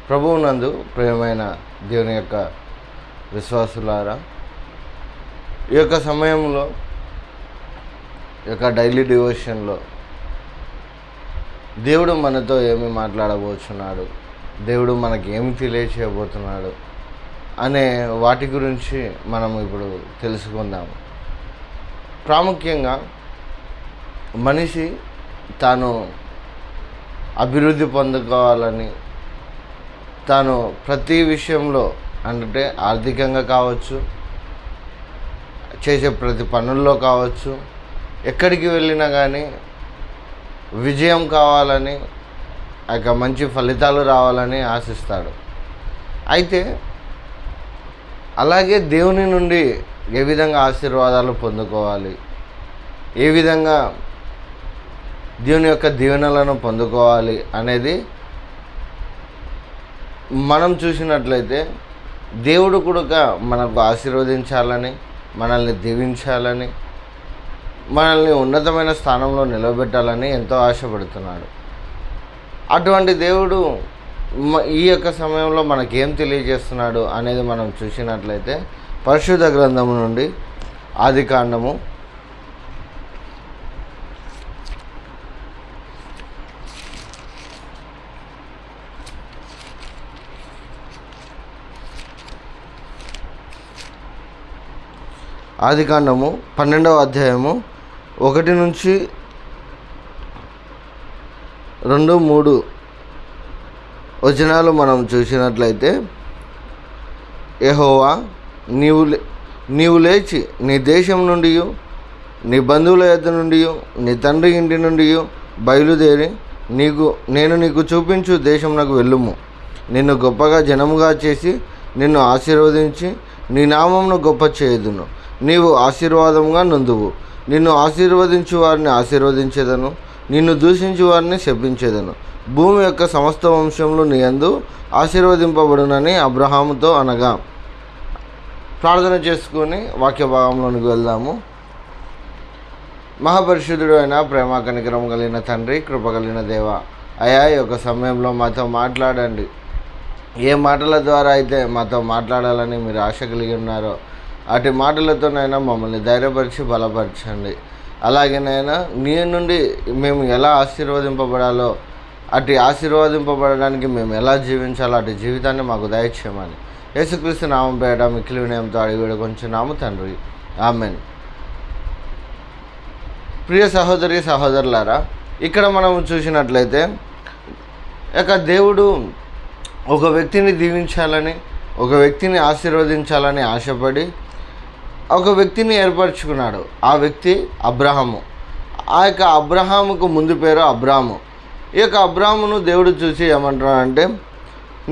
ప్రభువునందు ప్రియమైన దేవుని యొక్క విశ్వాసులారా, ఈ యొక్క సమయంలో ఈ యొక్క డైలీ డివోషన్లో దేవుడు మనతో ఏమి మాట్లాడబోతున్నాడు, దేవుడు మనకి ఏమి తెలియచేయబోతున్నాడు అనే వాటి గురించి మనం ఇప్పుడు తెలుసుకుందాము. ప్రాముఖ్యంగా మనిషి తాను అభివృద్ధి పొందుకోవాలని, తాను ప్రతి విషయంలో అంటే ఆర్థికంగా కావచ్చు, చేసే ప్రతి పనుల్లో కావచ్చు, ఎక్కడికి వెళ్ళినా కానీ విజయం కావాలని, మంచి ఫలితాలు రావాలని ఆశిస్తాడు. అయితే అలాగే దేవుని నుండి ఏ విధంగా ఆశీర్వాదాలు పొందుకోవాలి, ఏ విధంగా దేవుని యొక్క దీవెనలను పొందుకోవాలి అనేది మనం చూసినట్లయితే, దేవుడు కూడా మనకు ఆశీర్వదించాలని, మనల్ని దీవించాలని, మనల్ని ఉన్నతమైన స్థానంలో నిలబెట్టాలని ఎంతో ఆశపడుతున్నాడు. అటువంటి దేవుడు ఈ యొక్క సమయంలో మనకేం తెలియజేస్తున్నాడు అనేది మనం చూసినట్లయితే, పరిశుద్ధ గ్రంథము నుండి ఆదికాండము 12వ అధ్యాయము 1 నుంచి 2-3 వచనాలు మనం చూసినట్లయితే, యెహోవా నీవు లేచి నీ దేశం నుండి, నీ బంధువుల యొద్ద నుండి, నీ తండ్రి ఇంటి నుండి బయలుదేరి నేను నీకు చూపించు దేశమునకు వెళ్ళుము. నిన్ను గొప్పగా జనముగా చేసి నిన్ను ఆశీర్వదించి నీ నామమును గొప్ప చేయుదును. నీవు ఆశీర్వాదముగా నొందువు. నిన్ను ఆశీర్వదించు వారిని ఆశీర్వదించేదను, నిన్ను దూషించు వారిని శపించేదను. భూమి యొక్క సమస్త వంశములు నీ యందు ఆశీర్వదింపబడునని అబ్రహాముతో అనగా. ప్రార్థన చేసుకుని వాక్య భాగంలోనికి వెళ్దాము. మహాపరిశుద్ధుడు అయిన ప్రేమ కనికరం కలిగిన తండ్రి, కృప కలిగిన దేవ, అయా ఈ యొక్క సమయంలో మాతో మాట్లాడండి. ఏ మాటల ద్వారా అయితే మాతో మాట్లాడాలని మీరు ఆశ కలిగి ఉన్నారో అటు మాటలతోనైనా మమ్మల్ని ధైర్యపరిచి బలపరచండి. అలాగేనైనా నీ నుండి మేము ఎలా ఆశీర్వదింపబడాలో, అటు ఆశీర్వదింపబడడానికి మేము ఎలా జీవించాలో అటు జీవితాన్ని మాకు దయచేయమని యేసుక్రీస్తు నామం పేట మిక్కిలి వినయంతో అడిగి వేడుకొంచున్నాము తండ్రి, ఆమెన్. ప్రియ సహోదరి సహోదరులారా, ఇక్కడ మనం చూసినట్లయితే దేవుడు ఒక వ్యక్తిని దీవించాలని, ఒక వ్యక్తిని ఆశీర్వదించాలని ఆశపడి ఒక వ్యక్తిని ఏర్పరచుకున్నాడు. ఆ వ్యక్తి అబ్రహాము. ఆ యొక్క అబ్రహాముకు ముందు పేరు అబ్రాము. ఈ యొక్క అబ్రామును దేవుడు చూసి ఏమంటున్నాడంటే,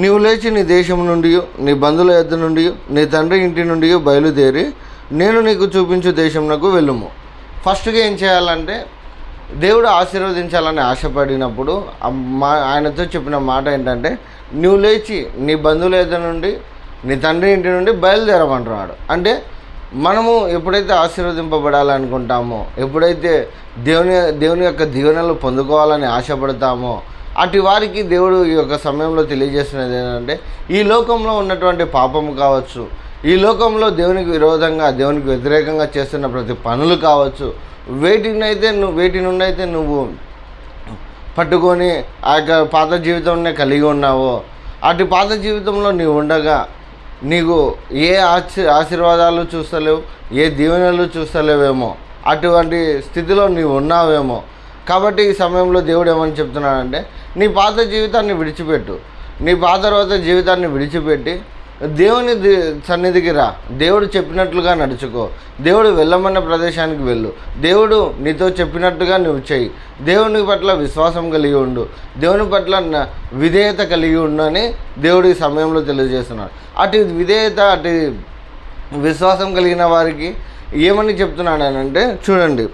నీవు లేచి నీ దేశం నుండి, నీ బంధువుల యొద్ద నుండి, నీ తండ్రి ఇంటి నుండి బయలుదేరి నేను నీకు చూపించు దేశంనకు వెళ్ళుము. ఫస్ట్గా ఏం చేయాలంటే, దేవుడు ఆశీర్వదించాలని ఆశపడినప్పుడు ఆయనతో చెప్పిన మాట ఏంటంటే, నువ్వు లేచి నీ బంధువుల యొద్ద నుండి, నీ తండ్రి ఇంటి నుండి బయలుదేరమంటున్నాడు. అంటే మనము ఎప్పుడైతే ఆశీర్వదింపబడాలనుకుంటామో, ఎప్పుడైతే దేవుని యొక్క దీవెనలు పొందుకోవాలని ఆశపడతామో, అటు వారికి దేవుడు ఈ యొక్క సమయంలో తెలియజేస్తున్నది ఏంటంటే, ఈ లోకంలో ఉన్నటువంటి పాపము కావచ్చు, ఈ లోకంలో దేవునికి విరోధంగా, దేవునికి వ్యతిరేకంగా చేస్తున్న ప్రతి పనులు కావచ్చు, వేటి నుండి అయితే నువ్వు పట్టుకొని ఆ యొక్క పాత జీవితంనే కలిగి ఉన్నావో, అటు పాత జీవితంలో నీవు ఉండగా నీకు ఏ ఆశీర్వాదాలు చూస్తలేవు, ఏ దీవెనలు చూస్తలేవేమో, అటువంటి స్థితిలో నీవు ఉన్నావేమో. కాబట్టి ఈ సమయంలో దేవుడు ఏమని చెప్తున్నాడంటే, నీ పాత జీవితాన్ని విడిచిపెట్టు, నీ పాత రోజు జీవితాన్ని విడిచిపెట్టి దేవుని సన్నిధికి రా, దేవుడు చెప్పినట్లుగా నడుచుకో, దేవుడు వెళ్ళమన్న ప్రదేశానికి వెళ్ళు, దేవుడు నీతో చెప్పినట్టుగా నువ్వు చెయ్యి, దేవుని పట్ల విశ్వాసం కలిగి ఉండు, దేవుని పట్ల విధేయత కలిగి ఉండు అని దేవుడు ఈ సమయంలో తెలియజేస్తున్నాడు. అటు విధేయత, అటు విశ్వాసం కలిగిన వారికి ఏమని చెప్తున్నాడు అని అంటే, చూడండి,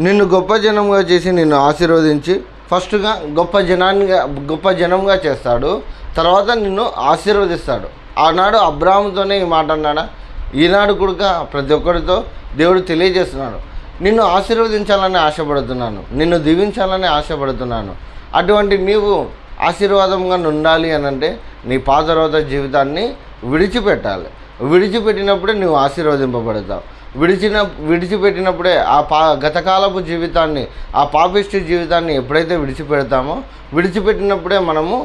నిన్ను గొప్ప జనంగా చేసి నిన్ను ఆశీర్వదించి, ఫస్ట్గా గొప్ప జనంగా చేస్తాడు, తర్వాత నిన్ను ఆశీర్వదిస్తాడు. ఆనాడు అబ్రాహాముతోనే ఈ మాట అన్నాడా? ఈనాడు కూడా ప్రతి ఒక్కరితో దేవుడు తెలియజేస్తున్నాడు, నిన్ను ఆశీర్వదించాలని ఆశపడుతున్నాను, నిన్ను దీవించాలని ఆశపడుతున్నాను. అటువంటి నీవు ఆశీర్వాదంగా ఉండాలి అని అంటే నీ పాత రోత జీవితాన్ని విడిచిపెట్టాలి. విడిచిపెట్టినప్పుడే నువ్వు ఆశీర్వదింపబడతావు. విడిచిపెట్టినప్పుడే గతకాలపు జీవితాన్ని, ఆ పాపిష్టి జీవితాన్ని ఎప్పుడైతే విడిచిపెట్టినప్పుడే మనము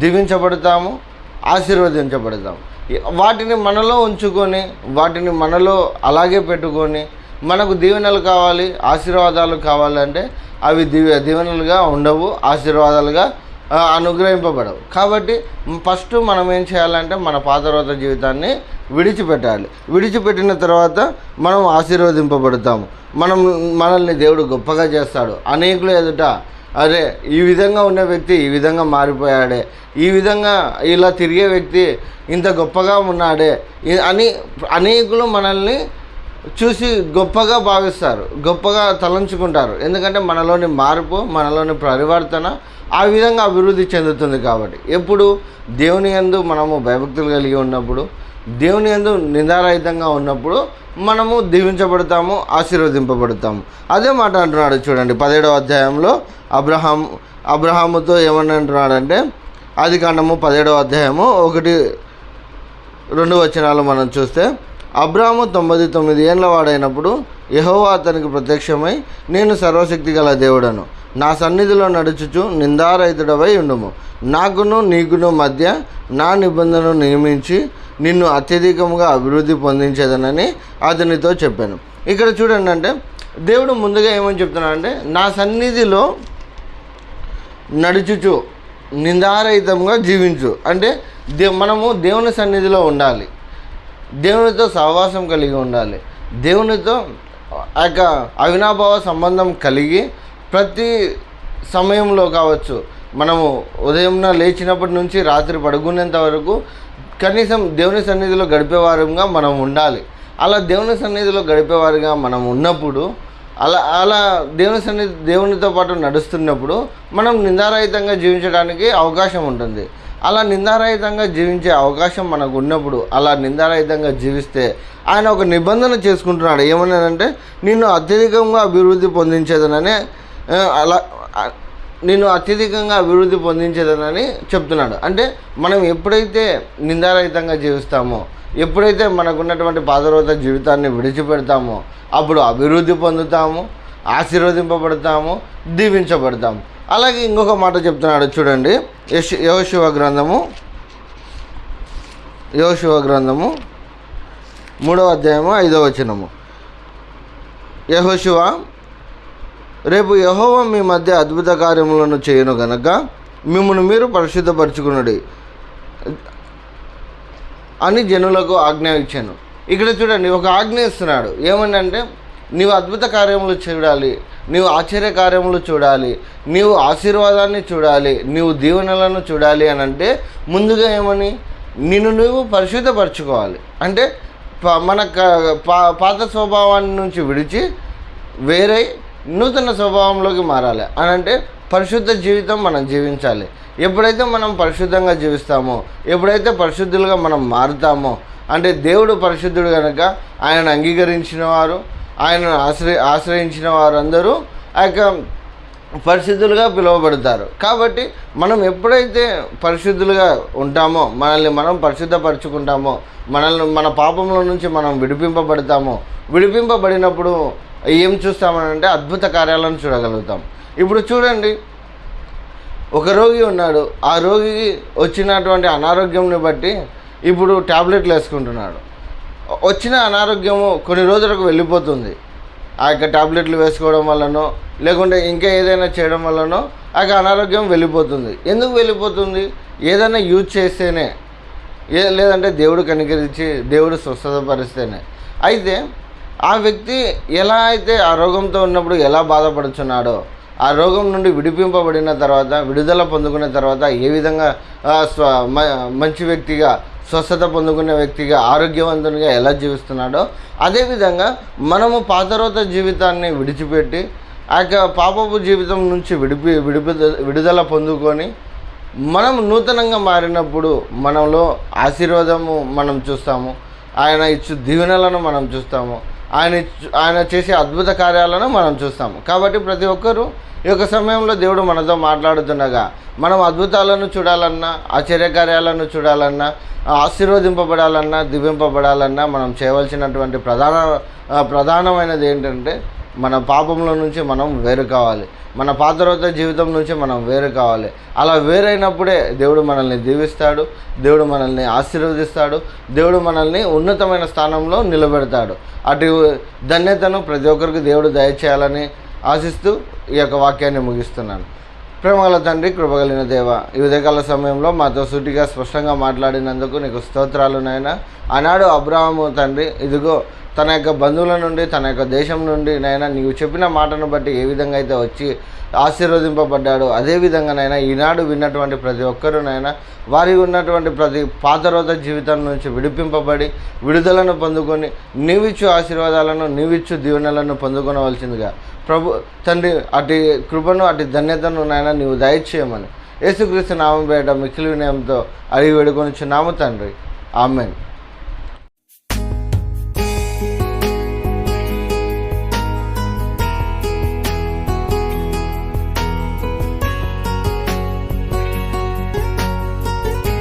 దీవించబడతాము, ఆశీర్వదించబడతాము. వాటిని మనలో ఉంచుకొని, వాటిని మనలో అలాగే పెట్టుకొని, మనకు దీవెనలు కావాలి, ఆశీర్వాదాలు కావాలంటే అవి దీవెనలుగా ఉండవు, ఆశీర్వాదాలుగా అనుగ్రహింపబడవు. కాబట్టి ఫస్ట్ మనం ఏం చేయాలంటే మన పాత రోత జీవితాన్ని విడిచిపెట్టాలి. విడిచిపెట్టిన తర్వాత మనం ఆశీర్వదింపబడతాము. మనల్ని దేవుడు గొప్పగా చేస్తాడు. అనేకులు ఎదుట అరే ఈ విధంగా ఉన్న వ్యక్తి ఈ విధంగా మారిపోయాడే, ఈ విధంగా ఇలా తిరిగే వ్యక్తి ఇంత గొప్పగా ఉన్నాడే అని అనేకులు మనల్ని చూసి గొప్పగా భావిస్తారు, గొప్పగా తలంచుకుంటారు. ఎందుకంటే మనలోని మార్పు, మనలోని పరివర్తన ఆ విధంగా అభివృద్ధి చెందుతుంది. కాబట్టి ఎప్పుడు దేవుని యందు మనము భయభక్తులు కలిగి ఉన్నప్పుడు, దేవుని యందు నిందారహితంగా ఉన్నప్పుడు మనము దీవించబడతాము, ఆశీర్వదింపబడతాము. అదే మాట అంటున్నాడు చూడండి 17వ అధ్యాయంలో అబ్రహాముతో ఏమని అంటున్నాడంటే, ఆదికాండము 17వ అధ్యాయము 1-2 వచనాలు మనం చూస్తే, అబ్రాహాము 99 ఏళ్ల వాడైనప్పుడు యెహోవా అతనికి ప్రత్యక్షమై, నేను సర్వశక్తి గల దేవుడను, నా సన్నిధిలో నడుచుచు నిందారహితుడవై ఉండుము, నాకును నీకును మధ్య నా నిబంధనను నియమించి నిన్ను అత్యధికంగా అభివృద్ధి పొందించేదనని అతనితో చెప్పాను. ఇక్కడ చూడండి, అంటే దేవుడు ముందుగా ఏమని చెప్తున్నాడంటే, నా సన్నిధిలో నడుచుచు నిందారహితంగా జీవించు. అంటే మనము దేవుని సన్నిధిలో ఉండాలి, దేవునితో సహవాసం కలిగి ఉండాలి, దేవునితో అవినాభావ సంబంధం కలిగి ప్రతి సమయంలో కావచ్చు, మనము ఉదయం లేచినప్పటి నుంచి రాత్రి పడుకునేంత వరకు కనీసం దేవుని సన్నిధిలో గడిపేవారుగా మనం ఉండాలి. అలా దేవుని సన్నిధిలో గడిపేవారుగా మనం ఉన్నప్పుడు, అలా దేవునితో పాటు నడుస్తున్నప్పుడు మనం నిందారహితంగా జీవించడానికి అవకాశం ఉంటుంది. అలా నిందారహితంగా జీవించే అవకాశం మనకు ఉన్నప్పుడు, అలా నిందారహితంగా జీవిస్తే ఆయన ఒక నిబంధన చేసుకుంటున్నాడు. ఏమన్నానంటే, నిన్ను అత్యధికంగా అభివృద్ధి పొందించేదనని చెప్తున్నాడు. అంటే మనం ఎప్పుడైతే నిందారహితంగా జీవిస్తామో, ఎప్పుడైతే మనకున్నటువంటి పాదరోత జీవితాన్ని విడిచిపెడతామో, అప్పుడు అభివృద్ధి పొందుతాము, ఆశీర్వదింపబడతాము, దీవించబడతాము. అలాగే ఇంకొక మాట చెప్తున్నాడు చూడండి, యెహోషువ గ్రంథము 3వ అధ్యాయము 5వ వచనము. యెహోషువ, రేపు యెహోవా మీ మధ్య అద్భుత కార్యములను చేయను గనక మిమ్మల్ని మీరు పరిశుద్ధపరచుకునుడి అని జనులకు ఆజ్ఞ ఇచ్చాను. ఇక్కడ చూడండి, ఒక ఆజ్ఞ ఇస్తున్నాడు. ఏమనంటే, నీవు అద్భుత కార్యములు చూడాలి, నీవు ఆశ్చర్య కార్యములు చూడాలి, నీవు ఆశీర్వాదాన్ని చూడాలి, నీవు దీవెనలను చూడాలి అని అంటే ముందుగా ఏమని, నిన్ను నువ్వు పరిశుద్ధపరచుకోవాలి. అంటే మన పాత స్వభావాన్ని నుంచి విడిచి వేరే నూతన స్వభావంలోకి మారాలి అని అంటే పరిశుద్ధ జీవితం మనం జీవించాలి. ఎప్పుడైతే మనం పరిశుద్ధంగా జీవిస్తామో, ఎప్పుడైతే పరిశుద్ధులుగా మనం మారుతామో, అంటే దేవుడు పరిశుద్ధుడు కనుక ఆయనను అంగీకరించిన వారు, ఆయనను ఆశ్రయించిన వారందరూ ఆ యొక్క పరిశుద్ధులుగా పిలువబడతారు. కాబట్టి మనం ఎప్పుడైతే పరిశుద్ధులుగా ఉంటామో, మనల్ని మనం పరిశుద్ధపరచుకుంటామో, మన పాపంలో నుంచి మనం విడిపింపబడినప్పుడు ఏం చూస్తామనంటే అద్భుత కార్యాలను చూడగలుగుతాం. ఇప్పుడు చూడండి, ఒక రోగి ఉన్నాడు, ఆ రోగికి వచ్చినటువంటి అనారోగ్యంని బట్టి ఇప్పుడు ట్యాబ్లెట్లు వేసుకుంటున్నాడు. వచ్చిన అనారోగ్యము కొన్ని రోజులకు వెళ్ళిపోతుంది. ఆ యొక్క ట్యాబ్లెట్లు వేసుకోవడం వల్లనో లేకుంటే ఇంకా ఏదైనా చేయడం వల్లనో ఆ యొక్క అనారోగ్యం వెళ్ళిపోతుంది. ఎందుకు వెళ్ళిపోతుంది? ఏదైనా యూజ్ చేస్తేనే, లేదంటే దేవుడు కనికరించి దేవుడు స్వస్థతపరిస్తేనే. అయితే ఆ వ్యక్తి ఎలా అయితే ఆ రోగంతో ఉన్నప్పుడు ఎలా బాధపడుచున్నాడో, ఆ రోగం నుండి విడిపింపబడిన తర్వాత, విడుదల పొందుకున్న తర్వాత ఏ విధంగా మంచి వ్యక్తిగా, స్వస్థత పొందుకునే వ్యక్తిగా, ఆరోగ్యవంతునిగా ఎలా జీవిస్తున్నాడో, అదేవిధంగా మనము పాతరోత జీవితాన్ని విడిచిపెట్టి ఆ యొక్క పాపపు జీవితం నుంచి విడుదల పొందుకొని మనం నూతనంగా మారినప్పుడు మనలో ఆశీర్వాదము మనం చూస్తాము, ఆయన ఇచ్చు దీవెనలను మనం చూస్తాము, ఆయన చేసే అద్భుత కార్యాలను మనం చూస్తాము. కాబట్టి ప్రతి ఒక్కరూ ఈ యొక్క సమయంలో దేవుడు మనతో మాట్లాడుతుండగా మనం అద్భుతాలను చూడాలన్నా, ఆశ్చర్యకార్యాలను చూడాలన్నా, ఆశీర్వదింపబడాలన్నా, దీవింపబడాలన్నా మనం చేయవలసినటువంటి ప్రధానమైనది ఏంటంటే మన పాపంలో నుంచి మనం వేరు కావాలి. మన పాతరోత జీవితం నుంచి మనం వేరు కావాలి. అలా వేరైనప్పుడే దేవుడు మనల్ని దీవిస్తాడు, దేవుడు మనల్ని ఆశీర్వదిస్తాడు, దేవుడు మనల్ని ఉన్నతమైన స్థానంలో నిలబెడతాడు. అటు ధన్యతను ప్రతి ఒక్కరికి దేవుడు దయచేయాలని ఆశిస్తూ ఈ యొక్క వాక్యాన్ని ముగిస్తున్నాను. ప్రేమగల తండ్రి, కృపగలిగిన దేవ, ఈ ఉదయకాల సమయంలో మాతో సూటిగా స్పష్టంగా మాట్లాడినందుకు నీకు స్తోత్రాలు నాయనా. ఆనాడు అబ్రాహాము తండ్రి ఇదిగో తన యొక్క బంధువుల నుండి, తన యొక్క దేశం నుండి నైనా నీవు చెప్పిన మాటను బట్టి ఏ విధంగా అయితే వచ్చి ఆశీర్వదింపబడ్డాడు, అదేవిధంగానైనా ఈనాడు విన్నటువంటి ప్రతి ఒక్కరూనైనా వారికి ఉన్నటువంటి ప్రతి పాతరోత జీవితం నుంచి విడిపింపబడి విడుదలను పొందుకొని నీవిచ్చు ఆశీర్వాదాలను, నీవిచ్చు దీవెనలను పొందుకొనవలసిందిగా ప్రభు తండ్రి అటు కృపను, అటు ధన్యతను నాయన నీవు దయచేయమని యేసుక్రీస్తు నామం పేరిట మిక్కిలి వినయంతో అడిగి వేడుకొనిచున్నాము తండ్రి. ఆమెన్.